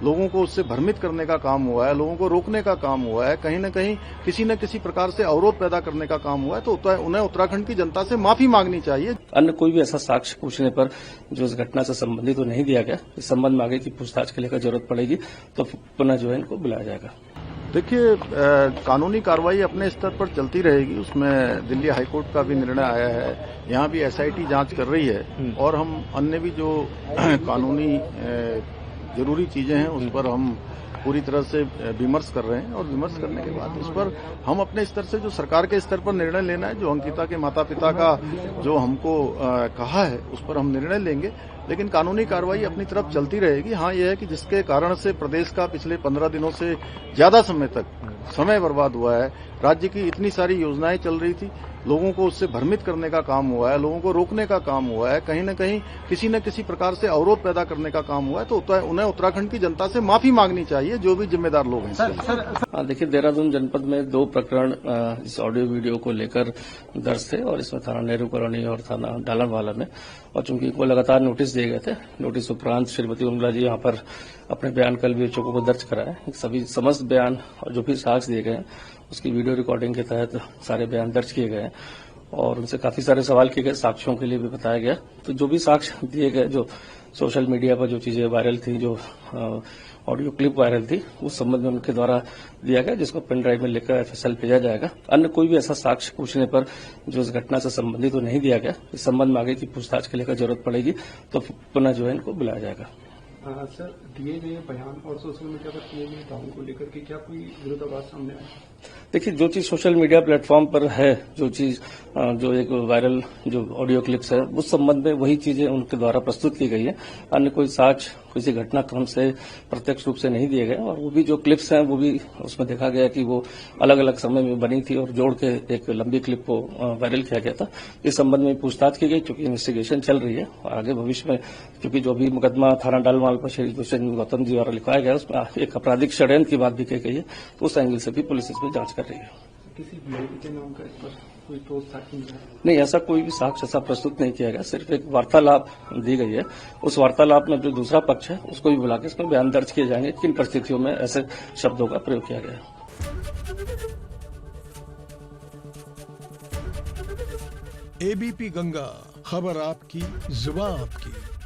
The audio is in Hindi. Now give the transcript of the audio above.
लोगों को उससे भ्रमित करने का काम हुआ है, लोगों को रोकने का काम हुआ है, कहीं न कहीं किसी न किसी प्रकार से अवरोध पैदा करने का काम हुआ है, तो उन्हें उत्तराखंड की जनता से माफी मांगनी चाहिए। अन्य कोई भी ऐसा साक्ष्य पूछने पर जो इस घटना से संबंधित तो नहीं दिया गया, इस संबंध में आगे की पूछताछ के लिए जरूरत पड़ेगी तो पुनः जो है इनको बुलाया जाएगा। देखिए, कानूनी कार्रवाई अपने स्तर पर चलती रहेगी। उसमें दिल्ली हाईकोर्ट का भी निर्णय आया है, यहाँ भी एसआईटी जांच कर रही है और हम अन्य भी जो कानूनी जरूरी चीजें हैं उस पर हम पूरी तरह से विमर्श कर रहे हैं और विमर्श करने के बाद उस पर हम अपने स्तर से जो सरकार के स्तर पर निर्णय लेना है, जो अंकिता के माता पिता का जो हमको कहा है उस पर हम निर्णय लेंगे, लेकिन कानूनी कार्रवाई अपनी तरफ चलती रहेगी। हाँ, यह है कि जिसके कारण से प्रदेश का पिछले 15 दिनों से ज्यादा समय तक समय बर्बाद हुआ है, राज्य की इतनी सारी योजनाएं चल रही थी, लोगों को उससे भ्रमित करने का काम हुआ है, लोगों को रोकने का काम हुआ है, कहीं न कहीं किसी न किसी प्रकार से अवरोध पैदा करने का काम हुआ है, तो उन्हें उत्तराखंड की जनता से माफी मांगनी चाहिए, जो भी जिम्मेदार लोग हैं। देखिए, देहरादून जनपद में 2 प्रकरण इस ऑडियो वीडियो को लेकर दर्ज थे और इसमें थाना नेहरू कॉलोनी और थाना डालनवाला में, और चूंकि इनको लगातार नोटिस दिए गए थे, नोटिस उपरांत श्रीमती उमला जी यहाँ पर अपने बयान कल विवेचकों को दर्ज कराए। सभी समस्त बयान और जो भी साक्ष्य दिए गए हैं उसकी वीडियो रिकॉर्डिंग के तहत सारे बयान दर्ज किए गए और उनसे काफी सारे सवाल किए गए, साक्ष्यों के लिए भी बताया गया। तो जो भी साक्ष्य दिए गए, जो सोशल मीडिया पर जो चीजें वायरल थी, जो ऑडियो क्लिप वायरल थी, उस संबंध में उनके द्वारा दिया गया, जिसको पेन ड्राइव में लेकर एफएसएल भेजा जाएगा। अन्य कोई भी ऐसा साक्ष्य पूछने पर जो इस घटना से संबंधित तो नहीं दिया गया, इस संबंध में आगे की पूछताछ के लिए जरूरत पड़ेगी तो पुनः जो है इनको बुलाया जाएगा। सर, दिए गए बयान और सोशल मीडिया पर किए गए दावों को लेकर के क्या कोई विरोधाभास सामने आया? देखिए, जो चीज सोशल मीडिया प्लेटफॉर्म पर है, जो चीज जो एक वायरल जो ऑडियो क्लिप्स है, उस संबंध में वही चीजें उनके द्वारा प्रस्तुत की गई है। अन्य कोई साक्ष्य किसी घटनाक्रम से प्रत्यक्ष रूप से नहीं दिए गए और वो भी जो क्लिप्स हैं वो भी उसमें देखा गया कि वो अलग अलग समय में बनी थी और जोड़ के एक लंबी क्लिप को वायरल किया गया था। इस संबंध में पूछताछ की गई, चूंकि इन्वेस्टिगेशन चल रही है और आगे भविष्य में क्योंकि जो भी मुकदमा थाना डालमाल पर श्री दुष्यंत गौतम जी द्वारा लिखवाया गया उसमें एक आपराधिक षड्यंत्र की बात भी कही गई है, तो उस एंगल से भी पुलिस इसमें जांच कर रही है। किसी वीआईपी के नाम का इस पर कोई ठोस साक्ष्य मिला? नहीं, ऐसा कोई भी साक्ष्य ऐसा प्रस्तुत नहीं किया गया, सिर्फ एक वार्तालाप दी गई है। उस वार्तालाप में जो दूसरा पक्ष है उसको भी बुला के इसमें बयान दर्ज किए जाएंगे, किन परिस्थितियों में ऐसे शब्दों का प्रयोग किया गया। एबीपी गंगा, खबर आपकी, जुबान आपकी।